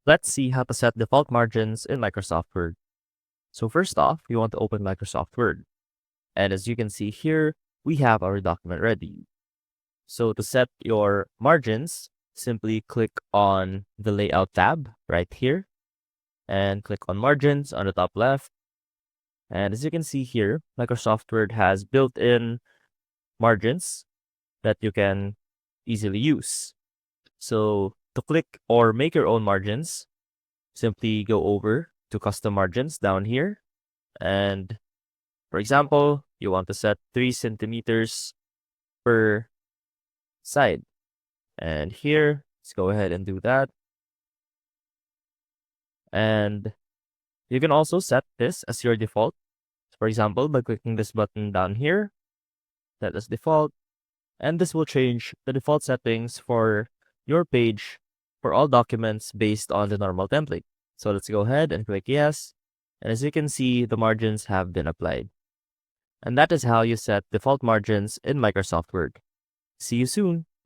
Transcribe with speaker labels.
Speaker 1: Let's see how to set default margins in Microsoft Word. So first off, you want to open Microsoft Word. And as you can see here, we have our document ready. So to set your margins, simply click on the Layout tab right here and click on Margins on the top left. And as you can see here, Microsoft Word has built-in margins that you can easily use. So to click or make your own margins, simply go over to custom margins down here. And for example, you want to set 3 centimeters per side. And here, let's go ahead and do that. And you can also set this as your default. For example, by clicking this button down here, set as default. And this will change the default settings for your page for all documents based on the normal template. So let's go ahead and click yes. And as you can see, the margins have been applied. And that is how you set default margins in Microsoft Word. See you soon.